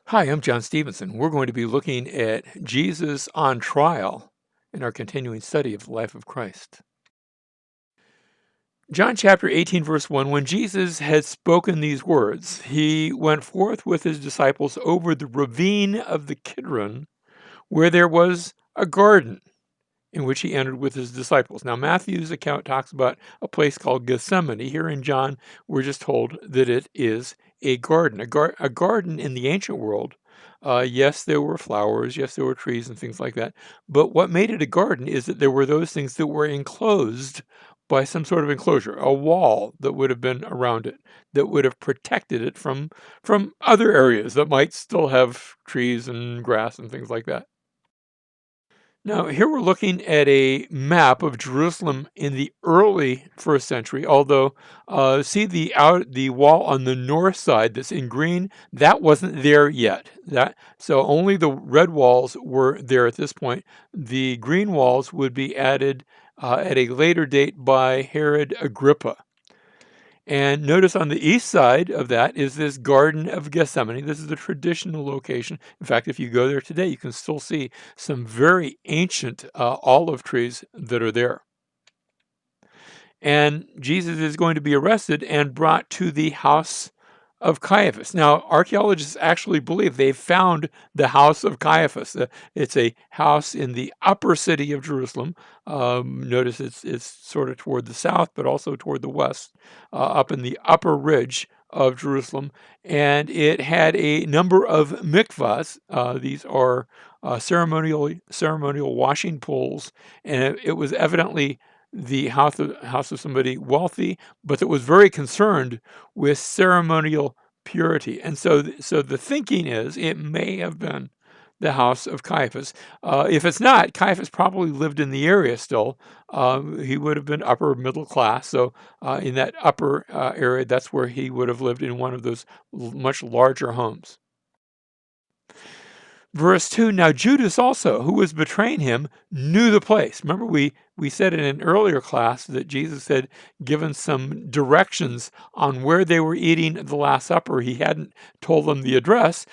Hi, I'm John Stevenson. We're going to be looking at Jesus on trial in our continuing study of the life of Christ. John chapter 18, verse 1, when Jesus had spoken these words, he went forth with his disciples over the ravine of the Kidron, where there was a garden in which he entered with his disciples. Now, Matthew's account talks about a place called Gethsemane. Here in John, we're just told that it is a garden. A garden in the ancient world, yes, there were flowers, yes, there were trees and things like that. But what made it a garden is that there were those things that were enclosed by some sort of enclosure, a wall that would have been around it, that would have protected it from other areas that might still have trees and grass and things like that. Now, here we're looking at a map of Jerusalem in the early first century, although see the wall on the north side that's in green, that wasn't there yet. So only the red walls were there at this point. The green walls would be added at a later date by Herod Agrippa. And notice on the east side of that is this Garden of Gethsemane. This is a traditional location. In fact, if you go there today, you can still see some very ancient olive trees that are there. And Jesus is going to be arrested and brought to the house of Caiaphas. Now, archaeologists actually believe they've found the house of Caiaphas. It's a house in the upper city of Jerusalem. Notice it's sort of toward the south, but also toward the west, up in the upper ridge of Jerusalem. And it had a number of mikvahs. These are ceremonial washing pools, and it was evidently the house of somebody wealthy, but that was very concerned with ceremonial purity. And so the thinking is it may have been the house of Caiaphas. If it's not, Caiaphas probably lived in the area still. He would have been upper middle class. So in that upper area, that's where he would have lived in one of those much larger homes. Verse 2, now Judas also, who was betraying him, knew the place. Remember, we said in an earlier class that Jesus had given some directions on where they were eating the Last Supper. He hadn't told them the address.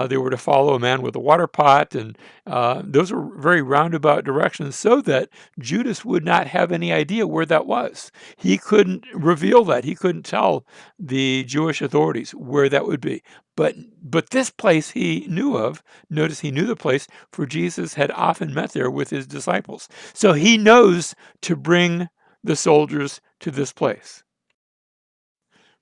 They were to follow a man with a water pot, and those were very roundabout directions so that Judas would not have any idea where that was. He couldn't reveal that. He couldn't tell the Jewish authorities where that would be. But this place he knew of. Notice he knew the place, for Jesus had often met there with his disciples. So he knows to bring the soldiers to this place.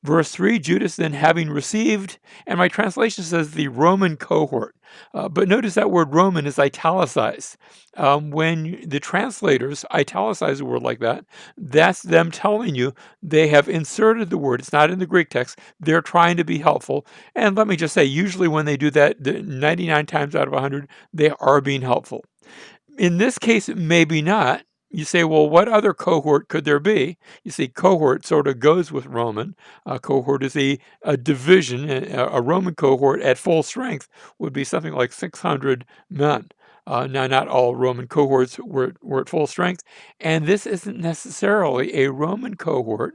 Verse 3, Judas then having received, and my translation says the Roman cohort. But notice that word Roman is italicized. When the translators italicize a word like that, that's them telling you they have inserted the word. It's not in the Greek text. They're trying to be helpful. And let me just say, usually when they do that, 99 times out of 100, they are being helpful. In this case, maybe not. You say, well, what other cohort could there be? You see, cohort sort of goes with Roman. Cohort is a division. A Roman cohort at full strength would be something like 600 men. Now, not all Roman cohorts were at full strength, and this isn't necessarily a Roman cohort.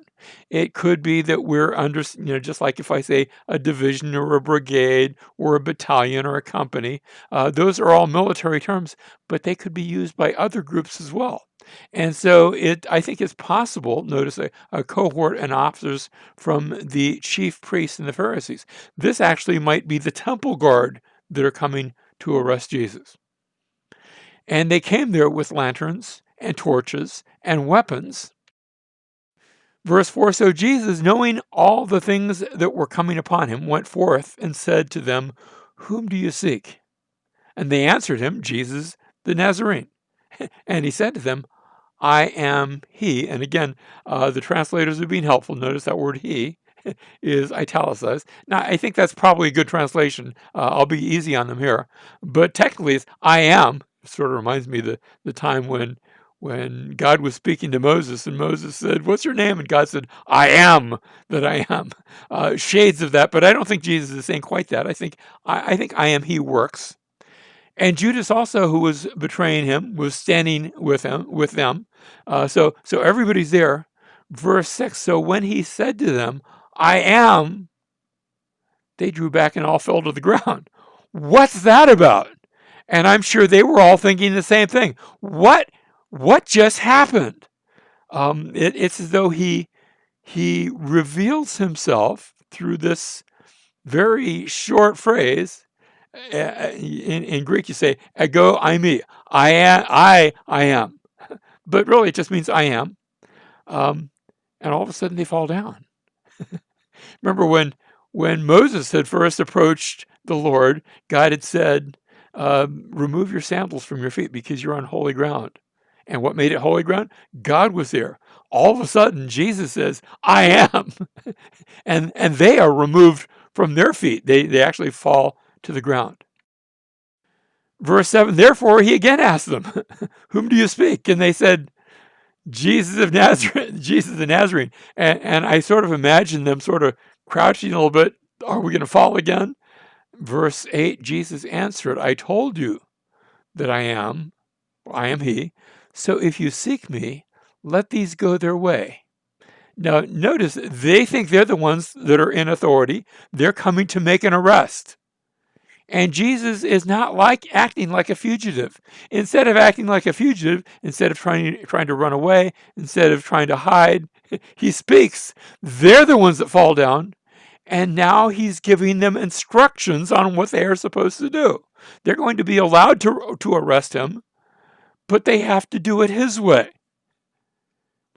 It could be that we're under, just like if I say a division or a brigade or a battalion or a company, those are all military terms, but they could be used by other groups as well. And so I think it's possible, notice a cohort and officers from the chief priests and the Pharisees. This actually might be the temple guard that are coming to arrest Jesus. And they came there with lanterns and torches and weapons. Verse 4, so Jesus, knowing all the things that were coming upon him, went forth and said to them, whom do you seek? And they answered him, Jesus the Nazarene. And he said to them, I am he. And again, the translators are being helpful. Notice that word he is italicized. Now, I think that's probably a good translation. I'll be easy on them here. But technically, it's I am. It sort of reminds me of the time when God was speaking to Moses, and Moses said, what's your name? And God said, I am that I am. Shades of that, but I don't think Jesus is saying quite that. I think I am he works. And Judas also, who was betraying him, was standing with them. So everybody's there. Verse 6, so when he said to them, I am, they drew back and all fell to the ground. What's that about? And I'm sure they were all thinking the same thing. What just happened? It's as though he reveals himself through this very short phrase. In Greek, you say "ego eimi," I am, I am, but really it just means I am. And all of a sudden they fall down. Remember when Moses had first approached the Lord, God had said, "Remove your sandals from your feet because you're on holy ground." And what made it holy ground? God was there. All of a sudden, Jesus says, "I am," and they are removed from their feet. They actually fall to the ground. Verse 7, therefore he again asked them, "Whom do you speak?" And they said, Jesus of Nazareth, Jesus the Nazarene. And I sort of imagine them sort of crouching a little bit. Are we going to fall again? Verse 8, Jesus answered, I told you that I am he. So if you seek me, let these go their way. Now, notice they think they're the ones that are in authority. They're coming to make an arrest. And Jesus is not acting like a fugitive. Instead of acting like a fugitive, instead of trying to run away, instead of trying to hide, he speaks. They're the ones that fall down. And now he's giving them instructions on what they are supposed to do. They're going to be allowed to arrest him, but they have to do it his way.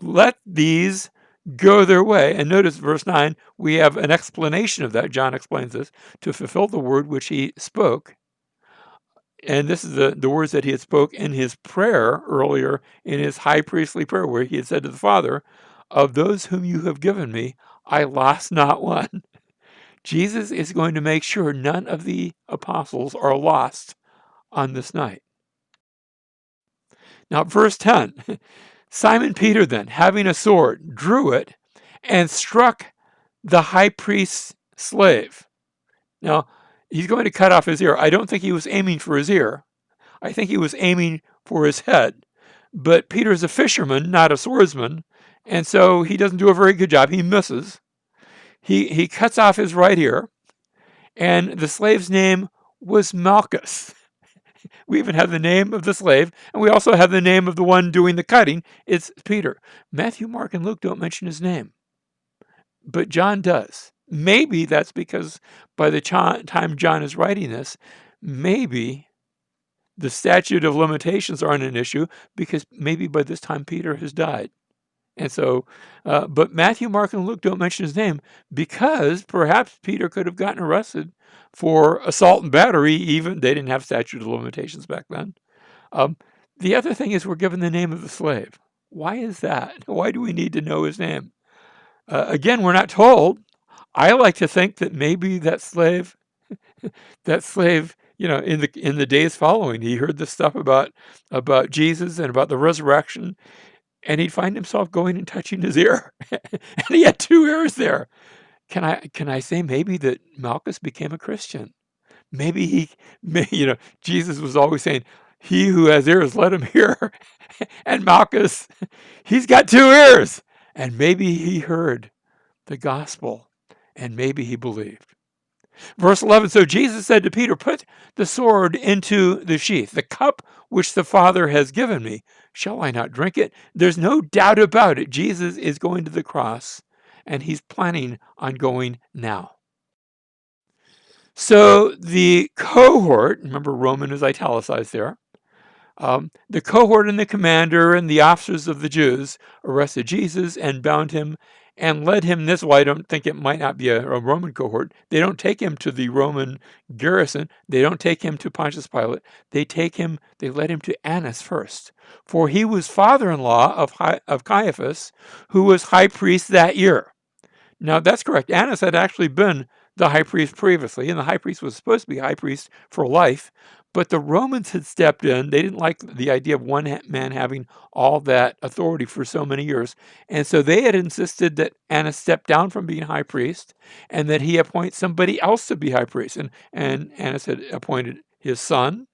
Let these go their way. And notice verse 9, we have an explanation of that. John explains this, to fulfill the word which he spoke. And this is the words that he had spoke in his prayer earlier, in his high priestly prayer, where he had said to the Father, of those whom you have given me, I lost not one. Jesus is going to make sure none of the apostles are lost on this night. Now, verse 10, Simon Peter then, having a sword, drew it and struck the high priest's slave. Now, he's going to cut off his ear. I don't think he was aiming for his ear. I think he was aiming for his head. But Peter's a fisherman, not a swordsman, and so he doesn't do a very good job. He misses. He cuts off his right ear, and the slave's name was Malchus. We even have the name of the slave, and we also have the name of the one doing the cutting. It's Peter. Matthew, Mark, and Luke don't mention his name, but John does. Maybe that's because by the time John is writing this, maybe the statute of limitations aren't an issue, because maybe by this time Peter has died. And so, but Matthew, Mark, and Luke don't mention his name because perhaps Peter could have gotten arrested for assault and battery. Even they didn't have statute of limitations back then. The other thing is we're given the name of the slave. Why is that? Why do we need to know his name? Again, we're not told. I like to think that maybe that slave, in the days following, he heard this stuff about Jesus and about the resurrection. And he'd find himself going and touching his ear. And he had 2 ears there. Can I say maybe that Malchus became a Christian? Maybe Jesus was always saying, he who has ears, let him hear. And Malchus, he's got 2 ears. And maybe he heard the gospel, and maybe he believed. Verse 11, so Jesus said to Peter, put the sword into the sheath. The cup which the Father has given me, shall I not drink it? There's no doubt about it. Jesus is going to the cross, and he's planning on going now. So the cohort, remember Roman is italicized there, the cohort and the commander and the officers of the Jews arrested Jesus and bound him and led him. This is why I don't think it might not be a Roman cohort. They don't take him to the Roman garrison. They don't take him to Pontius Pilate. They led him to Annas first. For he was father-in-law of Caiaphas, who was high priest that year. Now, that's correct. Annas had actually been the high priest previously, and the high priest was supposed to be high priest for life. But the Romans had stepped in. They didn't like the idea of one man having all that authority for so many years. And so they had insisted that Annas step down from being high priest and that he appoint somebody else to be high priest. And Annas had appointed his son.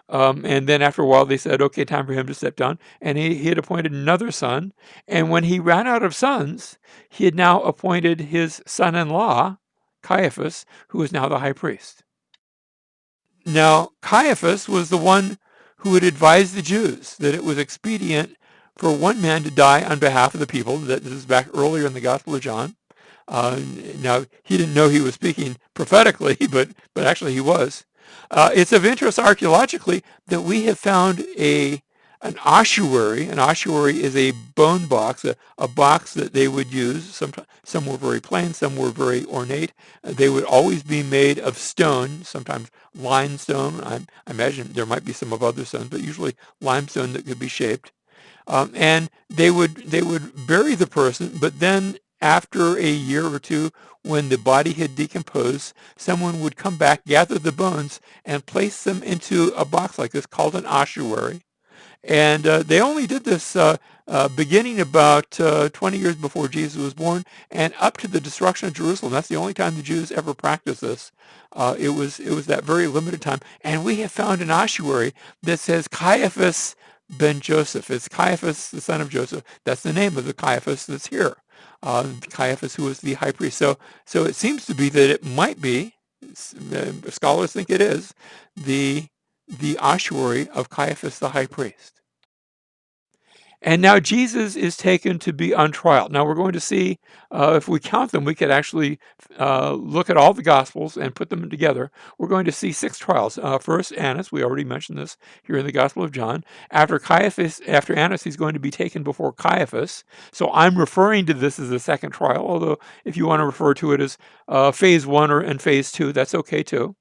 And then after a while, they said, okay, time for him to step down. And he had appointed another son. And when he ran out of sons, he had now appointed his son-in-law, Caiaphas, who is now the high priest. Now, Caiaphas was the one who had advised the Jews that it was expedient for one man to die on behalf of the people. This is back earlier in the Gospel of John. Uh, Now, he didn't know he was speaking prophetically, but actually he was. It's of interest archaeologically that we have found an ossuary. An ossuary is a bone box, a box that they would use. Some were very plain, some were very ornate. They would always be made of stone, sometimes limestone. I imagine there might be some of other stones, but usually limestone that could be shaped. And they would bury the person, but then after a year or two, when the body had decomposed, someone would come back, gather the bones, and place them into a box like this called an ossuary. And they only did this beginning about 20 years before Jesus was born and up to the destruction of Jerusalem. That's the only time the Jews ever practiced this. It was that very limited time. And we have found an ossuary that says Caiaphas ben Joseph. It's Caiaphas, the son of Joseph. That's the name of the Caiaphas that's here. Caiaphas, who was the high priest. So it seems to be that it might be, scholars think it is, the ossuary of Caiaphas the high priest. And now Jesus is taken to be on trial. Now we're going to see, if we count them, we could actually look at all the Gospels and put them together. We're going to see 6 trials. First, Annas. We already mentioned this here in the Gospel of John. After Annas, he's going to be taken before Caiaphas. So I'm referring to this as the second trial, although if you want to refer to it as phase 1 and phase 2, that's okay too.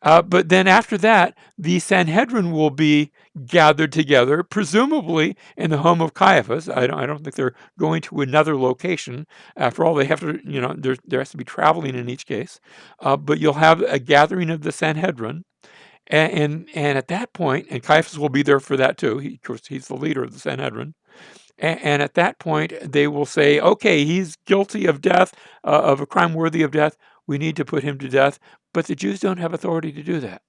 But then after that, the Sanhedrin will be gathered together, presumably in the home of Caiaphas. I don't think they're going to another location. After all, they have to, there has to be traveling in each case. But you'll have a gathering of the Sanhedrin. And at that point, and Caiaphas will be there for that too. Of course, he's the leader of the Sanhedrin. And at that point, they will say, okay, he's guilty of death, of a crime worthy of death. We need to put him to death. But the Jews don't have authority to do that.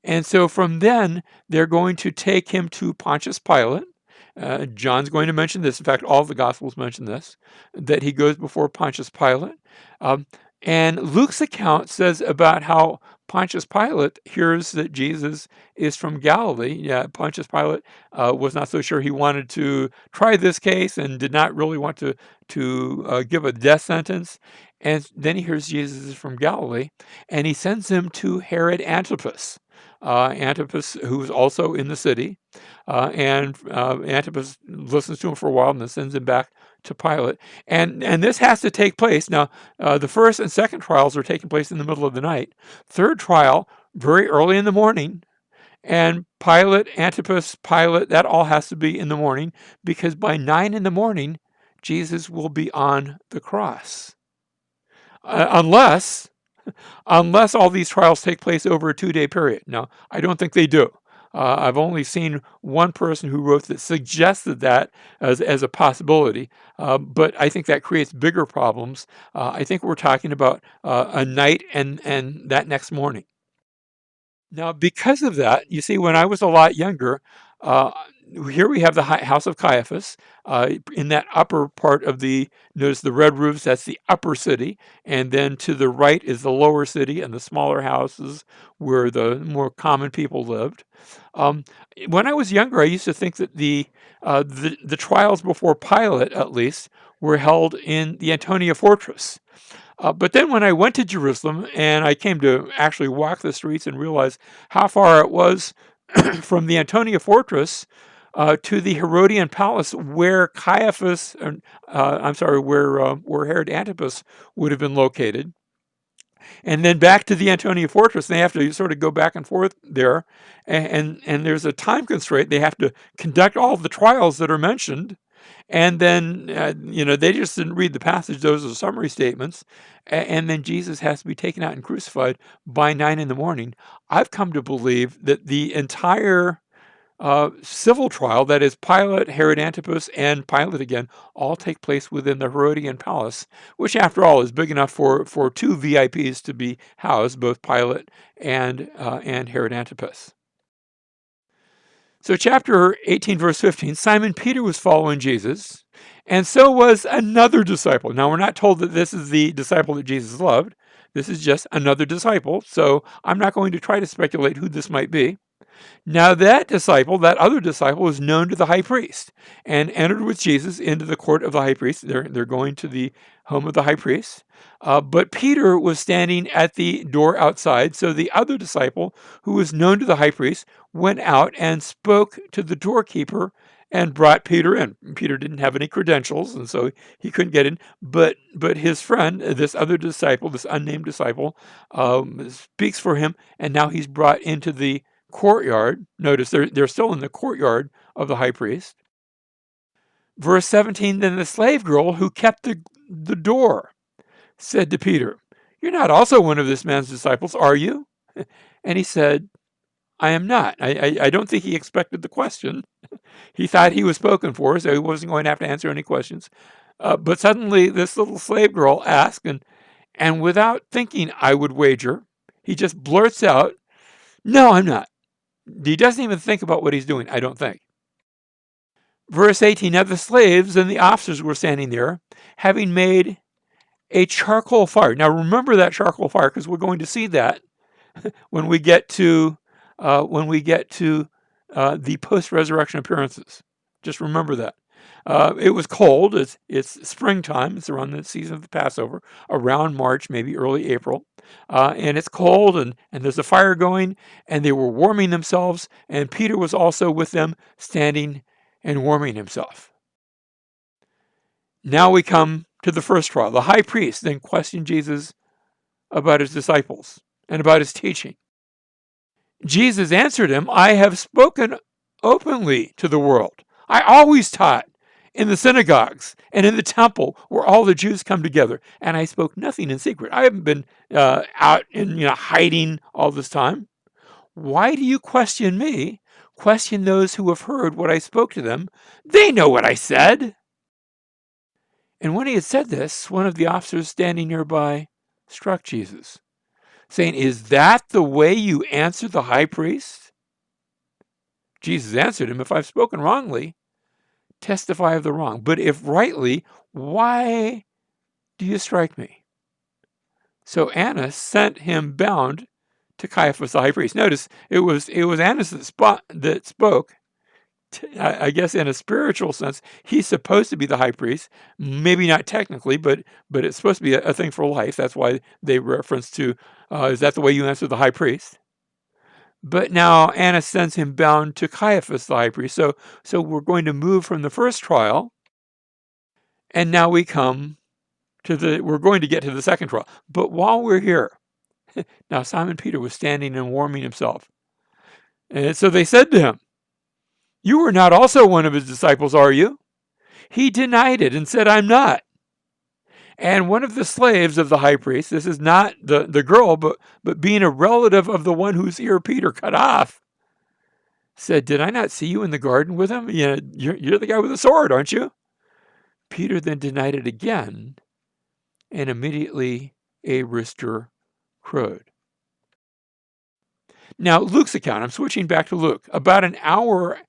And so from then, they're going to take him to Pontius Pilate. John's going to mention this. In fact, all the Gospels mention this, that he goes before Pontius Pilate. And Luke's account says about how Pontius Pilate hears that Jesus is from Galilee. Yeah, Pontius Pilate was not so sure he wanted to try this case and did not really want to give a death sentence. And then he hears Jesus is from Galilee, and he sends him to Herod Antipas. Antipas, who was also in the city, and Antipas listens to him for a while and then sends him back to Pilate. And this has to take place. Now, the first and second trials are taking place in the middle of the night. Third trial, very early in the morning. And Pilate, Antipas, Pilate, that all has to be in the morning, because by 9 in the morning, Jesus will be on the cross. Unless all these trials take place over a 2-day period. Now, I don't think they do. I've only seen one person who wrote that suggested that as a possibility, but I think that creates bigger problems. I think we're talking about a night and that next morning. Now, because of that, you see, when I was a lot younger, here we have the house of Caiaphas. In that upper part of notice the red roofs, that's the upper city. And then to the right is the lower city and the smaller houses where the more common people lived. When I was younger, I used to think that the trials before Pilate, at least, were held in the Antonia Fortress. But then when I went to Jerusalem and I came to actually walk the streets and realize how far it was from the Antonia Fortress to the Herodian Palace, where where Herod Antipas would have been located, and then back to the Antonia Fortress. They have to sort of go back and forth there, and there's a time constraint. They have to conduct all of the trials that are mentioned. And then, they just didn't read the passage. Those are summary statements. And then Jesus has to be taken out and crucified by 9 in the morning. I've come to believe that the entire civil trial, that is Pilate, Herod Antipas, and Pilate again, all take place within the Herodian palace, which after all is big enough for 2 VIPs to be housed, both Pilate and Herod Antipas. So chapter 18, verse 15, Simon Peter was following Jesus, and so was another disciple. Now, we're not told that this is the disciple that Jesus loved, This is just another disciple, so I'm not going to try to speculate who this might be. Now that disciple, that other disciple, was known to the high priest and entered with Jesus into the court of the high priest. They're going to the home of the high priest. But Peter was standing at the door outside. So the other disciple, who was known to the high priest, went out and spoke to the doorkeeper and brought Peter in. Peter didn't have any credentials, and so he couldn't get in. But his friend, this other disciple, this unnamed disciple, speaks for him, and now he's brought into the courtyard. Notice they're still in the courtyard of the high priest. Verse 17, then the slave girl who kept the door said to Peter, "You're not also one of this man's disciples, are you?" And he said, "I am not." I don't think he expected the question. He thought he was spoken for, so he wasn't going to have to answer any questions. But suddenly this little slave girl asked, and without thinking, I would wager, he just blurts out, "No, I'm not." He doesn't even think about what he's doing, I don't think. Verse 18, now the slaves and the officers were standing there, having made a charcoal fire. Now remember that charcoal fire, because we're going to see that when we get to the post-resurrection appearances. Just remember that. It was cold. It's springtime. It's around the season of the Passover, around March, maybe early April. And it's cold, and there's a fire going, and they were warming themselves, and Peter was also with them, standing and warming himself. Now we come to the first trial. The high priest then questioned Jesus about his disciples and about his teaching. Jesus answered him, "I have spoken openly to the world. I always taught in the synagogues and in the temple where all the Jews come together, and I spoke nothing in secret." I haven't been out in hiding all this time. Why do you question me? Question those who have heard what I spoke to them. They know what I said. And when he had said this, one of the officers standing nearby struck Jesus, saying, "Is that the way you answer the high priest?" Jesus answered him, "If I've spoken wrongly, testify of the wrong. But if rightly, why do you strike me?" So Annas sent him bound to Caiaphas the high priest. Notice it was Annas that spoke. I guess in a spiritual sense, he's supposed to be the high priest. Maybe not technically, but it's supposed to be a thing for life. That's why they reference to, is that the way you answer the high priest? But now Annas sends him bound to Caiaphas the high priest. So we're going to move from the first trial, and now we come to we're going to get to the second trial. But while we're here, now Simon Peter was standing and warming himself. And so they said to him, "You are not also one of his disciples, are you?" He denied it and said, "I'm not." And one of the slaves of the high priest, this is not the girl, but being a relative of the one whose ear Peter cut off, said, "Did I not see you in the garden with him? You're the guy with the sword, aren't you?" Peter then denied it again, and immediately a rooster crowed. Now, Luke's account, I'm switching back to Luke. About an hour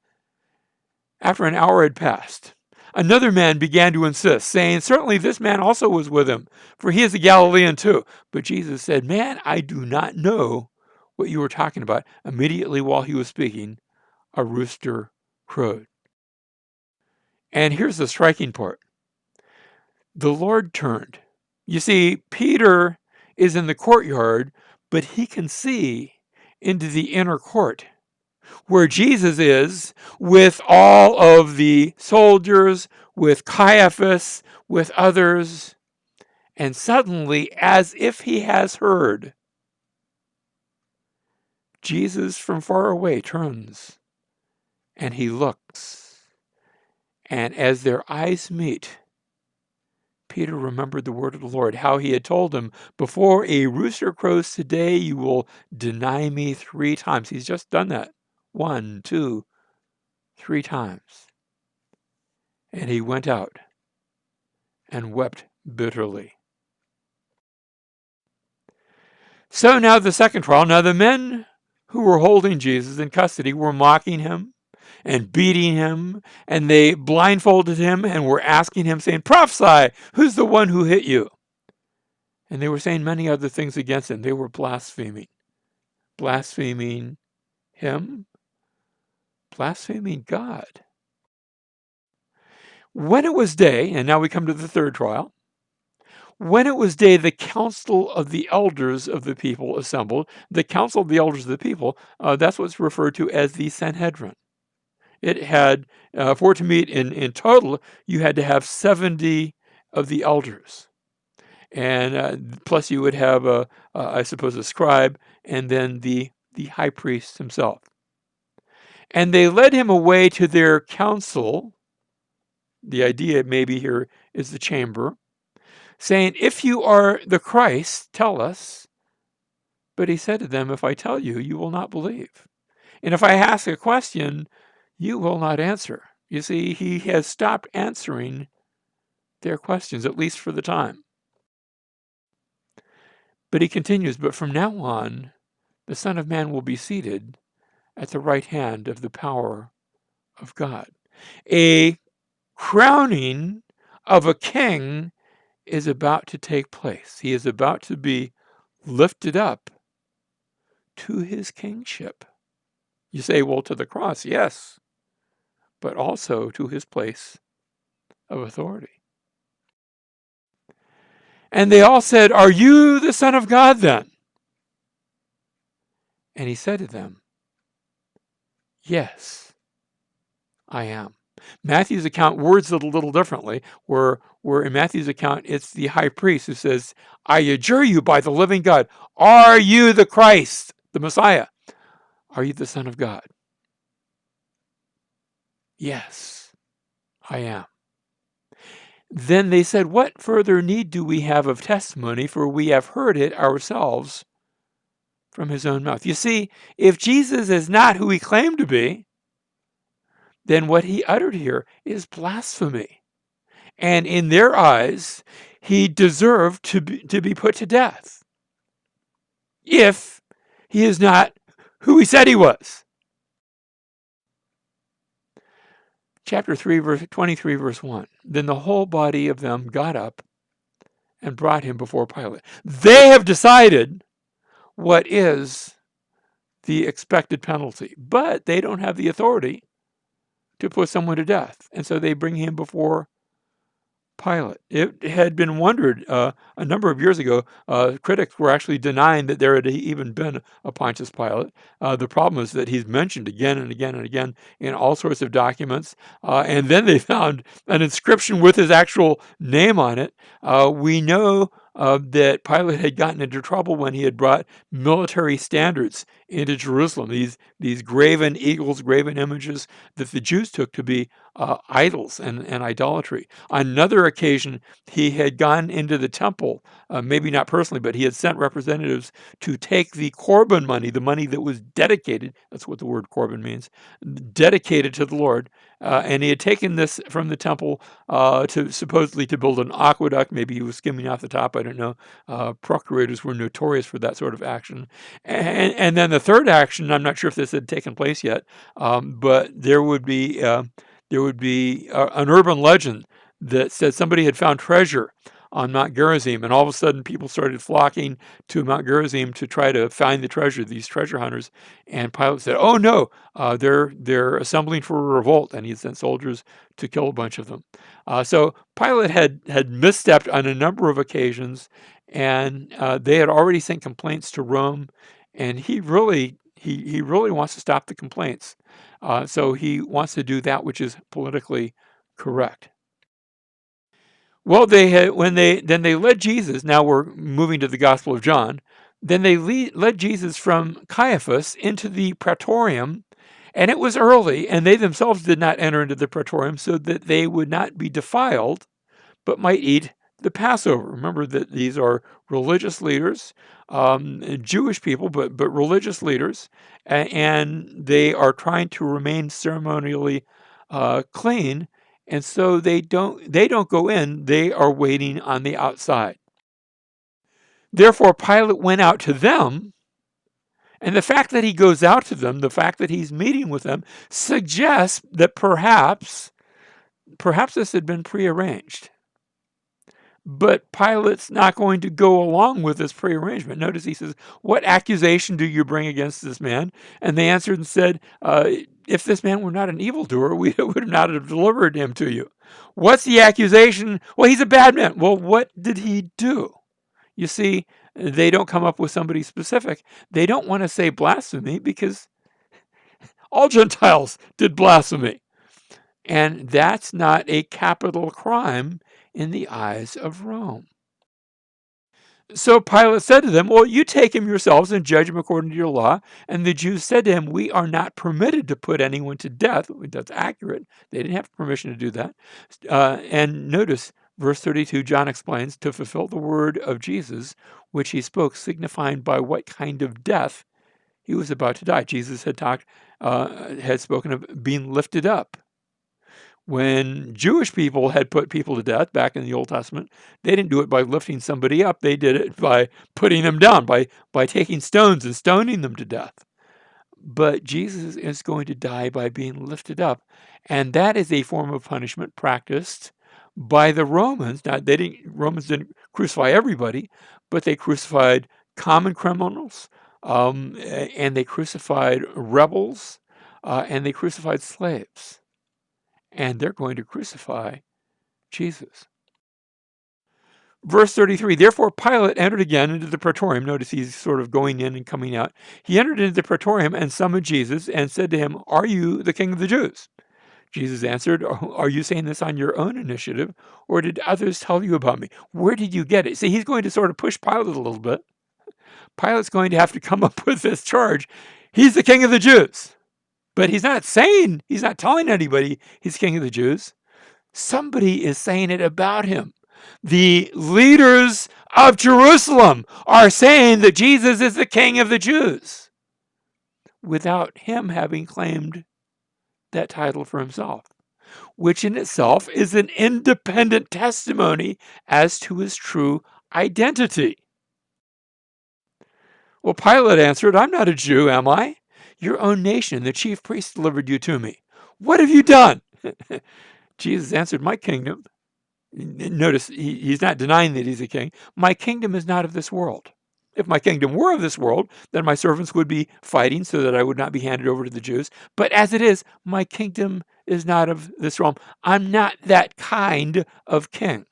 after an hour had passed, another man began to insist, saying, "Certainly this man also was with him, for he is a Galilean too." But Jesus said, "Man, I do not know what you were talking about." Immediately while he was speaking, a rooster crowed. And here's the striking part. The Lord turned. You see, Peter is in the courtyard, but he can see into the inner court where Jesus is with all of the soldiers, with Caiaphas, with others. And suddenly, as if he has heard, Jesus from far away turns and he looks. And as their eyes meet, Peter remembered the word of the Lord, how he had told him, "Before a rooster crows today, you will deny me 3 times." He's just done that. 1, 2, 3 times. And he went out and wept bitterly. So now the second trial. Now the men who were holding Jesus in custody were mocking him and beating him, and they blindfolded him and were asking him, saying, "Prophesy, who's the one who hit you?" And they were saying many other things against him. They were blaspheming. Blaspheming him, blaspheming God. When it was day, and now we come to the third trial. When it was day, the council of the elders of the people assembled. The council of the elders of the people, that's what's referred to as the Sanhedrin. It had, for it to meet in total, you had to have 70 of the elders. And plus you would have, I suppose, a scribe, and then the high priest himself. And they led him away to their council. The idea maybe here is the chamber, saying, "If you are the Christ, tell us." But he said to them, "If I tell you, you will not believe. And if I ask a question, you will not answer." You see, he has stopped answering their questions, at least for the time. But he continues, "But from now on, the Son of Man will be seated at the right hand of the power of God." A crowning of a king is about to take place. He is about to be lifted up to his kingship. You say, well, to the cross, yes, but also to his place of authority. And they all said, "Are you the Son of God then?" And he said to them, "Yes, I am." Matthew's account words it a little differently, where in Matthew's account, it's the high priest who says, "I adjure you by the living God, are you the Christ, the Messiah? Are you the Son of God?" "Yes, I am." Then they said, "What further need do we have of testimony? For we have heard it ourselves from his own mouth." You see, if Jesus is not who he claimed to be, then what he uttered here is blasphemy. And in their eyes, he deserved to be put to death if he is not who he said he was. Chapter 3, verse 23, verse 1. Then the whole body of them got up and brought him before Pilate. They have decided what is the expected penalty, but they don't have the authority to put someone to death. And so they bring him before Pilate. It had been wondered a number of years ago. Critics were actually denying that there had even been a Pontius Pilate. The problem is that he's mentioned again and again and again in all sorts of documents. And then they found an inscription with his actual name on it. We know that Pilate had gotten into trouble when he had brought military standards into Jerusalem. These graven eagles, graven images that the Jews took to be idols and idolatry. On another occasion, he had gone into the temple, maybe not personally, but he had sent representatives to take the Corban money, the money that was dedicated, that's what the word Corban means, dedicated to the Lord. And he had taken this from the temple to supposedly to build an aqueduct. Maybe he was skimming off the top, I don't know. Procurators were notorious for that sort of action. And then the third action, I'm not sure if this had taken place yet, but there would be an urban legend that said somebody had found treasure on Mount Gerizim, and all of a sudden people started flocking to Mount Gerizim to try to find the treasure, these treasure hunters. And Pilate said, "Oh no, they're assembling for a revolt," and he sent soldiers to kill a bunch of them. So Pilate had misstepped on a number of occasions, and they had already sent complaints to Rome, and he really wants to stop the complaints. So he wants to do that which is politically correct. Well, when they led Jesus. Now we're moving to the Gospel of John. Then they led Jesus from Caiaphas into the praetorium, and it was early, and they themselves did not enter into the praetorium so that they would not be defiled, but might eat the Passover. Remember that these are religious leaders, Jewish people, but religious leaders, and they are trying to remain ceremonially clean. And so they don't go in, they are waiting on the outside. Therefore, Pilate went out to them, and the fact that he goes out to them, the fact that he's meeting with them, suggests that perhaps this had been prearranged. But Pilate's not going to go along with this prearrangement. Notice he says, "What accusation do you bring against this man?" And they answered and said, "If this man were not an evildoer, we would not have delivered him to you." What's the accusation? Well, he's a bad man. Well, what did he do? You see, they don't come up with somebody specific. They don't want to say blasphemy because all Gentiles did blasphemy. And that's not a capital crime in the eyes of Rome. So Pilate said to them, "Well, you take him yourselves and judge him according to your law." And the Jews said to him, "We are not permitted to put anyone to death." That's accurate. They didn't have permission to do that. And notice, verse 32, John explains, to fulfill the word of Jesus, which he spoke, signifying by what kind of death he was about to die. Jesus had spoken of being lifted up. When Jewish people had put people to death back in the Old Testament, they didn't do it by lifting somebody up. They did it by putting them down, by taking stones and stoning them to death. But Jesus is going to die by being lifted up. And that is a form of punishment practiced by the Romans. Now, Romans didn't crucify everybody, but they crucified common criminals, and they crucified rebels, and they crucified slaves. And they're going to crucify Jesus. Verse 33, therefore Pilate entered again into the praetorium. Notice he's sort of going in and coming out. He entered into the praetorium and summoned Jesus and said to him, "Are you the king of the Jews?" Jesus answered, "Are you saying this on your own initiative, or did others tell you about me?" Where did you get it? See, he's going to sort of push Pilate a little bit. Pilate's going to have to come up with this charge. He's the king of the Jews. But he's not telling anybody he's king of the Jews. Somebody is saying it about him. The leaders of Jerusalem are saying that Jesus is the king of the Jews without him having claimed that title for himself, which in itself is an independent testimony as to his true identity. Well, Pilate answered, "I'm not a Jew, am I? Your own nation, the chief priests, delivered you to me. What have you done?" Jesus answered, "My kingdom," notice he's not denying that he's a king, "my kingdom is not of this world. If my kingdom were of this world, then my servants would be fighting so that I would not be handed over to the Jews. But as it is, my kingdom is not of this realm. I'm not that kind of king.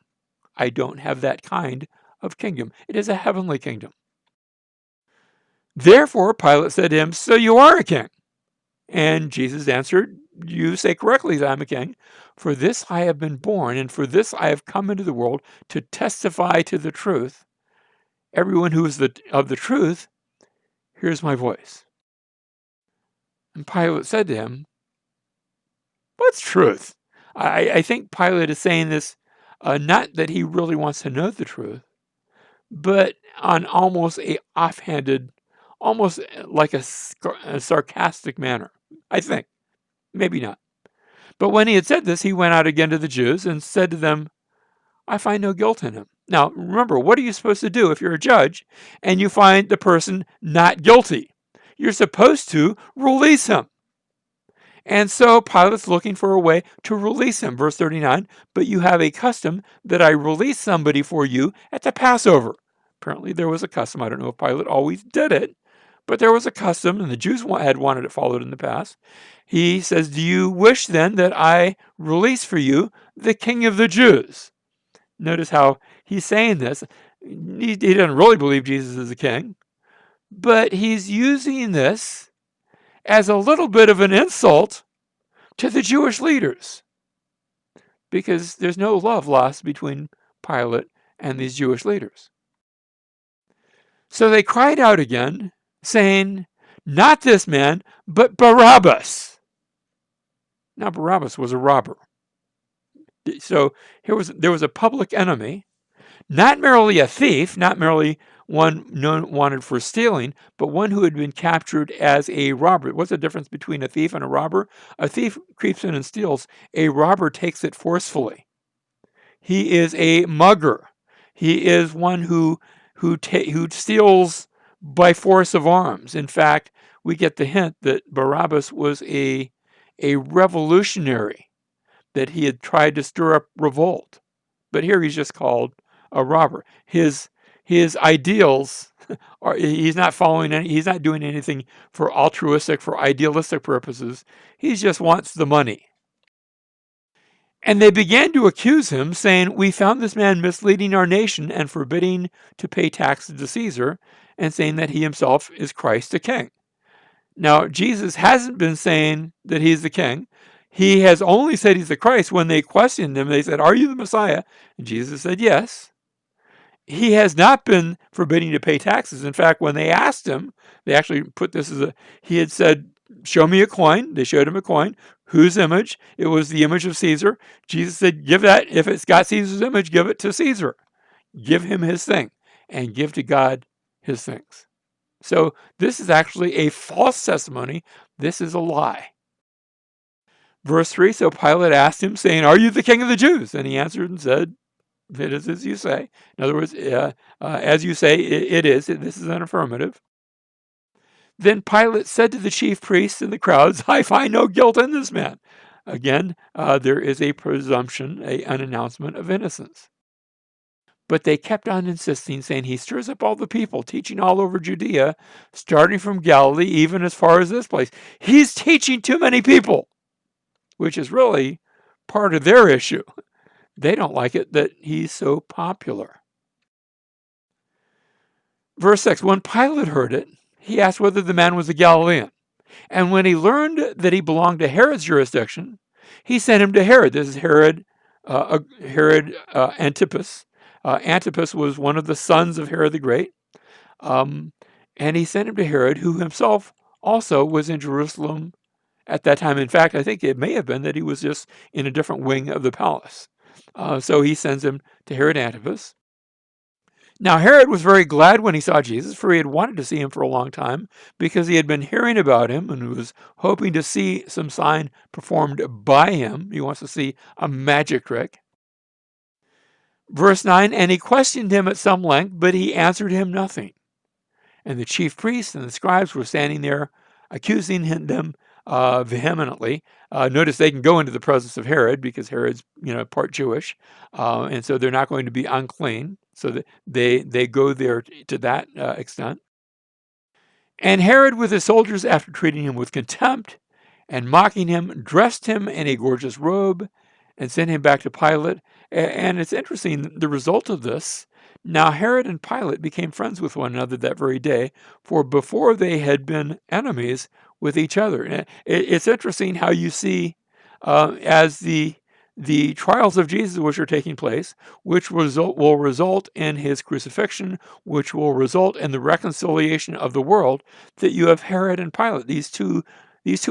I don't have that kind of kingdom. It is a heavenly kingdom." Therefore, Pilate said to him, "So you are a king?" And Jesus answered, "You say correctly that I'm a king. For this I have been born, and for this I have come into the world, to testify to the truth. Everyone who is of the truth hears my voice." And Pilate said to him, "What's truth?" I think Pilate is saying this not that he really wants to know the truth, but on almost a offhanded, almost like a sarcastic manner, I think. Maybe not. But when he had said this, he went out again to the Jews and said to them, "I find no guilt in him." Now, remember, what are you supposed to do if you're a judge and you find the person not guilty? You're supposed to release him. And so Pilate's looking for a way to release him. Verse 39, "But you have a custom that I release somebody for you at the Passover." Apparently there was a custom. I don't know if Pilate always did it, but there was a custom, and the Jews had wanted it followed in the past. He says, "Do you wish then that I release for you the king of the Jews?" Notice how he's saying this. He doesn't really believe Jesus is a king, but he's using this as a little bit of an insult to the Jewish leaders, because there's no love lost between Pilate and these Jewish leaders. So they cried out again, saying, "Not this man, but Barabbas." Now Barabbas was a robber. So there was a public enemy, not merely a thief, not merely one wanted for stealing, but one who had been captured as a robber. What's the difference between a thief and a robber? A thief creeps in and steals. A robber takes it forcefully. He is a mugger. He is one who steals by force of arms. In fact, we get the hint that Barabbas was a revolutionary, that he had tried to stir up revolt. But here he's just called a robber. His ideals are, he's not following any, he's not doing anything for altruistic, for idealistic purposes. He just wants the money. And they began to accuse him, saying, "We found this man misleading our nation and forbidding to pay taxes to Caesar, and saying that he himself is Christ the king." Now, Jesus hasn't been saying that he's the king. He has only said he's the Christ. When they questioned him, they said, "Are you the Messiah?" And Jesus said, "Yes." He has not been forbidding to pay taxes. In fact, when they asked him, they actually put this as he had said, "Show me a coin." They showed him a coin. Whose image? It was the image of Caesar. Jesus said, "Give that, if it's got Caesar's image, give it to Caesar. Give him his thing, and give to God his things." So this is actually a false testimony. This is a lie. Verse 3, so Pilate asked him, saying, "Are you the king of the Jews?" And he answered and said, "It is as you say." In other words, as you say, it is. This is an affirmative. Then Pilate said to the chief priests and the crowds, "I find no guilt in this man." Again, there is a presumption, an announcement of innocence. But they kept on insisting, saying, "He stirs up all the people, teaching all over Judea, starting from Galilee, even as far as this place." He's teaching too many people, which is really part of their issue. They don't like it that he's so popular. Verse 6, when Pilate heard it, he asked whether the man was a Galilean. And when he learned that he belonged to Herod's jurisdiction, he sent him to Herod. This is Herod Antipas. Antipas was one of the sons of Herod the Great. And he sent him to Herod, who himself also was in Jerusalem at that time. In fact, I think it may have been that he was just in a different wing of the palace. So he sends him to Herod Antipas. Now, Herod was very glad when he saw Jesus, for he had wanted to see him for a long time, because he had been hearing about him and was hoping to see some sign performed by him. He wants to see a magic trick. Verse 9, and he questioned him at some length, but he answered him nothing. And the chief priests and the scribes were standing there, accusing them vehemently. Notice they can go into the presence of Herod because Herod's, part Jewish, and so they're not going to be unclean. So that they go there to that extent. And Herod, with his soldiers, after treating him with contempt and mocking him, dressed him in a gorgeous robe and sent him back to Pilate. And it's interesting, the result of this. Now Herod and Pilate became friends with one another that very day, for before they had been enemies with each other. It's interesting how you see as the trials of Jesus which are taking place, which will result in his crucifixion, which will result in the reconciliation of the world, that you have Herod and Pilate, these two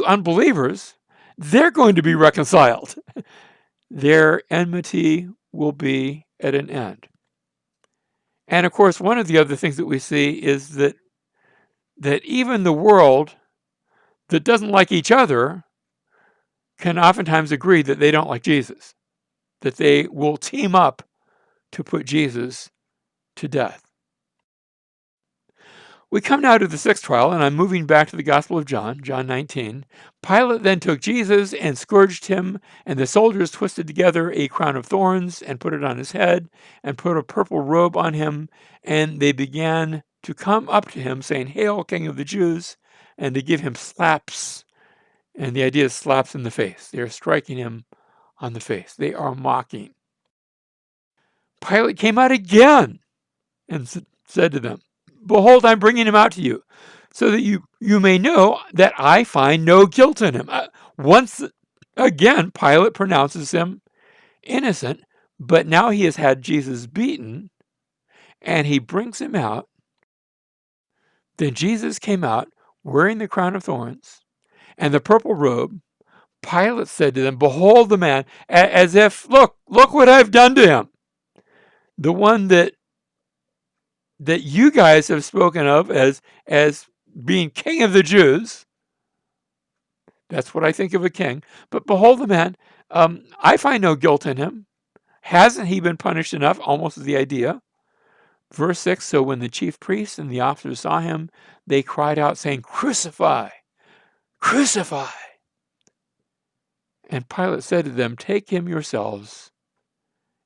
unbelievers, they're going to be reconciled. Their enmity will be at an end. And of course, one of the other things that we see is that even the world that doesn't like each other can oftentimes agree that they don't like Jesus, that they will team up to put Jesus to death. We come now to the sixth trial, and I'm moving back to the Gospel of John, John 19. Pilate then took Jesus and scourged him, and the soldiers twisted together a crown of thorns and put it on his head and put a purple robe on him, and they began to come up to him, saying, "Hail, King of the Jews," and to give him slaps. And the idea is slaps in the face. They are striking him on the face. They are mocking. Pilate came out again and said to them, "Behold, I'm bringing him out to you, so that you may know that I find no guilt in him." Once again, Pilate pronounces him innocent, but now he has had Jesus beaten, and he brings him out. Then Jesus came out wearing the crown of thorns and the purple robe. Pilate said to them, "Behold the man," as if, look what I've done to him. The one that you guys have spoken of as being King of the Jews. That's what I think of a king. But behold the man, I find no guilt in him. Hasn't he been punished enough? Almost is the idea. Verse 6, so when the chief priests and the officers saw him, they cried out, saying, "Crucify! Crucify!" And Pilate said to them, "Take him yourselves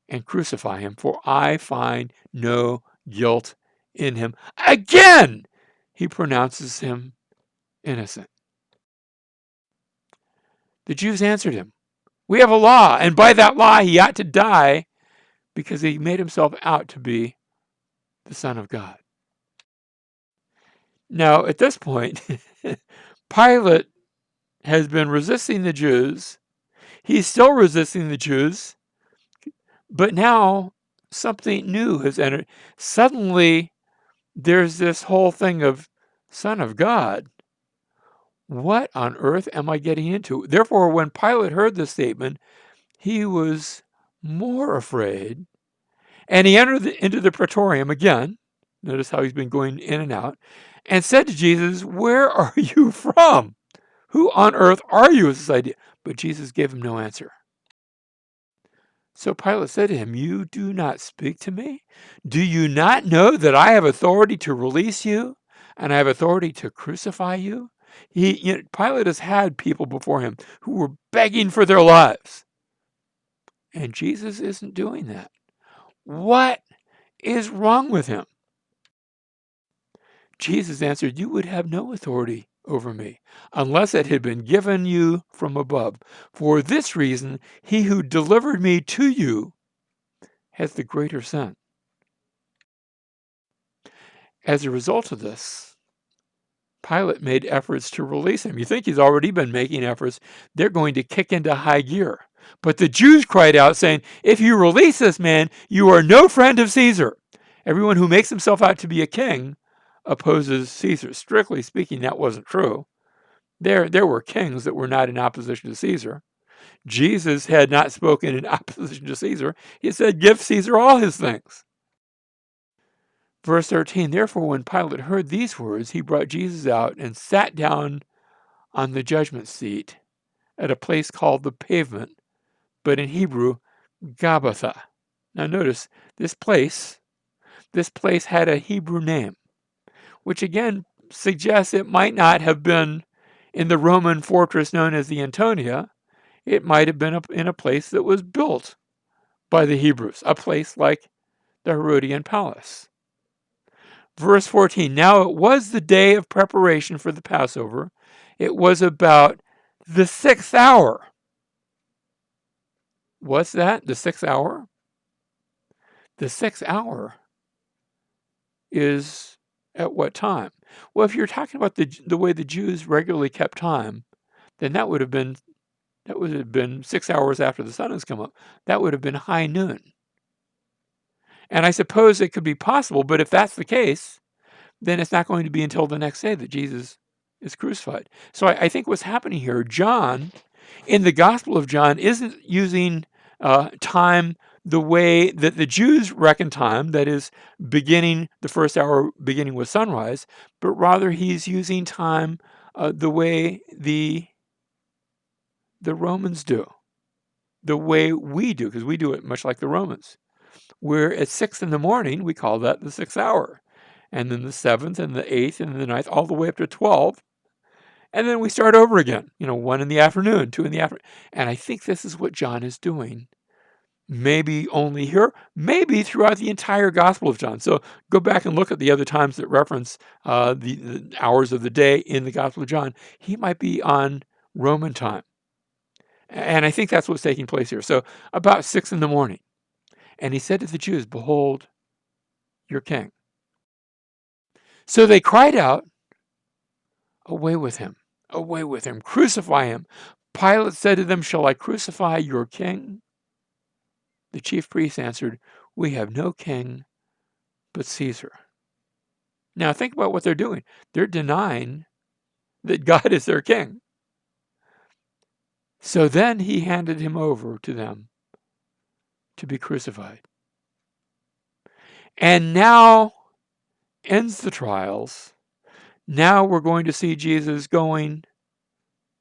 and crucify him, for I find no guilt in him. Again, he pronounces him innocent. The Jews answered him, we have a law, and by that law he ought to die because he made himself out to be the Son of God. Now, at this point, Pilate has been resisting the Jews. He's still resisting the Jews, but now something new has entered. Suddenly, there's this whole thing of Son of God. What on earth am I getting into? Therefore, when Pilate heard this statement, he was more afraid, and he entered into the praetorium again. Notice how he's been going in and out, and said to Jesus, where are you from? Who on earth are you? Is this idea? But Jesus gave him no answer. So Pilate said to him, you do not speak to me? Do you not know that I have authority to release you and I have authority to crucify you? Pilate has had people before him who were begging for their lives. And Jesus isn't doing that. What is wrong with him? Jesus answered, you would have no authority over me unless it had been given you from above. For this reason, he who delivered me to you has the greater sin. As a result of this, Pilate made efforts to release him. You think he's already been making efforts. They're going to kick into high gear. But the Jews cried out, saying, if you release this man, you are no friend of Caesar. Everyone who makes himself out to be a king opposes Caesar. Strictly speaking, that wasn't true. There were kings that were not in opposition to Caesar. Jesus had not spoken in opposition to Caesar. He said, give Caesar all his things. Verse 13, therefore, when Pilate heard these words, he brought Jesus out and sat down on the judgment seat at a place called the Pavement, but in Hebrew, Gabbatha. Now notice, this place had a Hebrew name, which again suggests it might not have been in the Roman fortress known as the Antonia. It might have been in a place that was built by the Hebrews, a place like the Herodian Palace. Verse 14, now it was the day of preparation for the Passover. It was about the 6th hour. What's that? The 6th hour? The 6th hour is at what time? Well, if you're talking about the way the Jews regularly kept time, then that would have been 6 hours after the sun has come up. That would have been high noon. And I suppose it could be possible, but if that's the case, then it's not going to be until the next day that Jesus is crucified. So I think what's happening here, John, in the Gospel of John, isn't using time the way that the Jews reckon time, that is, the 1st hour beginning with sunrise, but rather he's using time the way the Romans do, the way we do, because we do it much like the Romans. Where at 6 in the morning, we call that the 6th hour. And then the 7th and the 8th and the 9th, all the way up to 12. And then we start over again, 1 in the afternoon, 2 in the afternoon. And I think this is what John is doing. Maybe only here, maybe throughout the entire Gospel of John. So go back and look at the other times that reference the hours of the day in the Gospel of John. He might be on Roman time. And I think that's what's taking place here. So about 6 in the morning. And he said to the Jews, behold, your king. So they cried out, away with him, crucify him. Pilate said to them, shall I crucify your king? The chief priests answered, we have no king but Caesar. Now think about what they're doing. They're denying that God is their king. So then he handed him over to them to be crucified. And now ends the trials. Now we're going to see Jesus going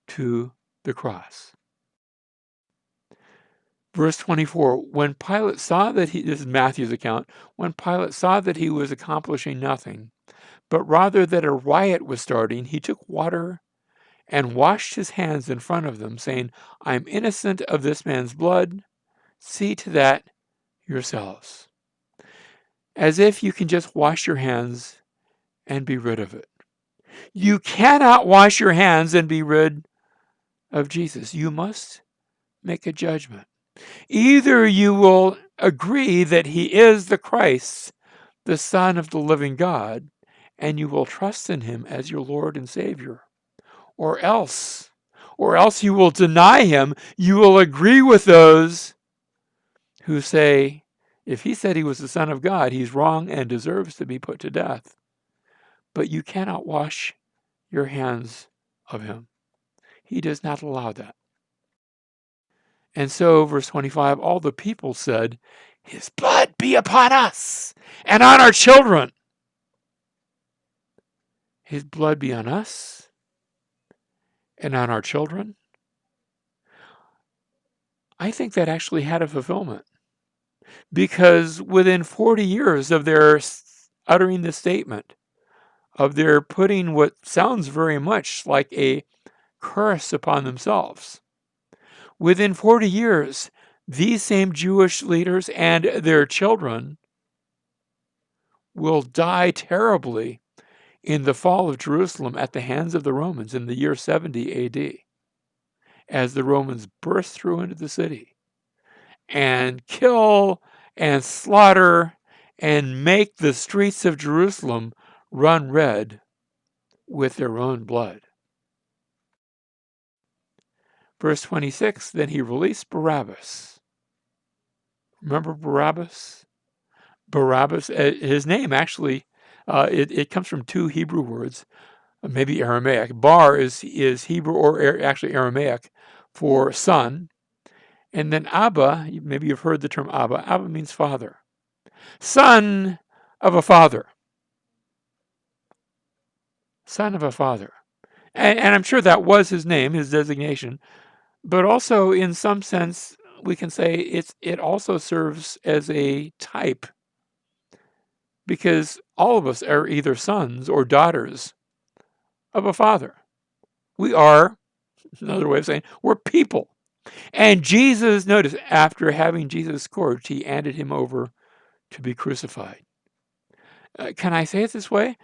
to the cross. Verse 24, when Pilate saw that this is Matthew's account, when Pilate saw that he was accomplishing nothing, but rather that a riot was starting, he took water and washed his hands in front of them, saying, I'm innocent of this man's blood. See to that yourselves, as if you can just wash your hands and be rid of it. You cannot wash your hands and be rid of Jesus. You must make a judgment. Either you will agree that he is the Christ, the Son of the living God, and you will trust in him as your Lord and Savior, or else you will deny him. You will agree with those who say, if he said he was the Son of God, he's wrong and deserves to be put to death. But you cannot wash your hands of him. He does not allow that. And so, verse 25, all the people said, his blood be upon us and on our children. His blood be on us and on our children. I think that actually had a fulfillment, because within 40 years of their uttering this statement, of their putting what sounds very much like a curse upon themselves, within 40 years, these same Jewish leaders and their children will die terribly in the fall of Jerusalem at the hands of the Romans in the year 70 AD, as the Romans burst through into the city and kill and slaughter and make the streets of Jerusalem run red with their own blood. Verse 26, then he released Barabbas. Remember Barabbas? Barabbas, his name actually, it comes from two Hebrew words, maybe Aramaic. Bar is Hebrew, or actually Aramaic, for son. And then Abba, maybe you've heard the term Abba. Abba means father. Son of a father. Son of a father. And I'm sure that was his name, his designation. But also, in some sense, we can say it also serves as a type, because all of us are either sons or daughters of a father. We are, another way of saying, we're people. And Jesus, notice, after having Jesus scourged, he handed him over to be crucified. Can I say it this way?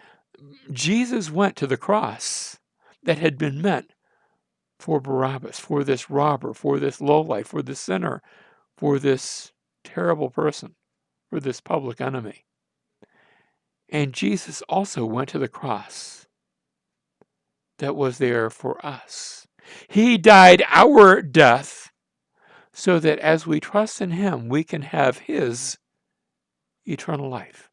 Jesus went to the cross that had been meant for Barabbas, for this robber, for this lowlife, for this sinner, for this terrible person, for this public enemy. And Jesus also went to the cross that was there for us. He died our death so that as we trust in him, we can have his eternal life.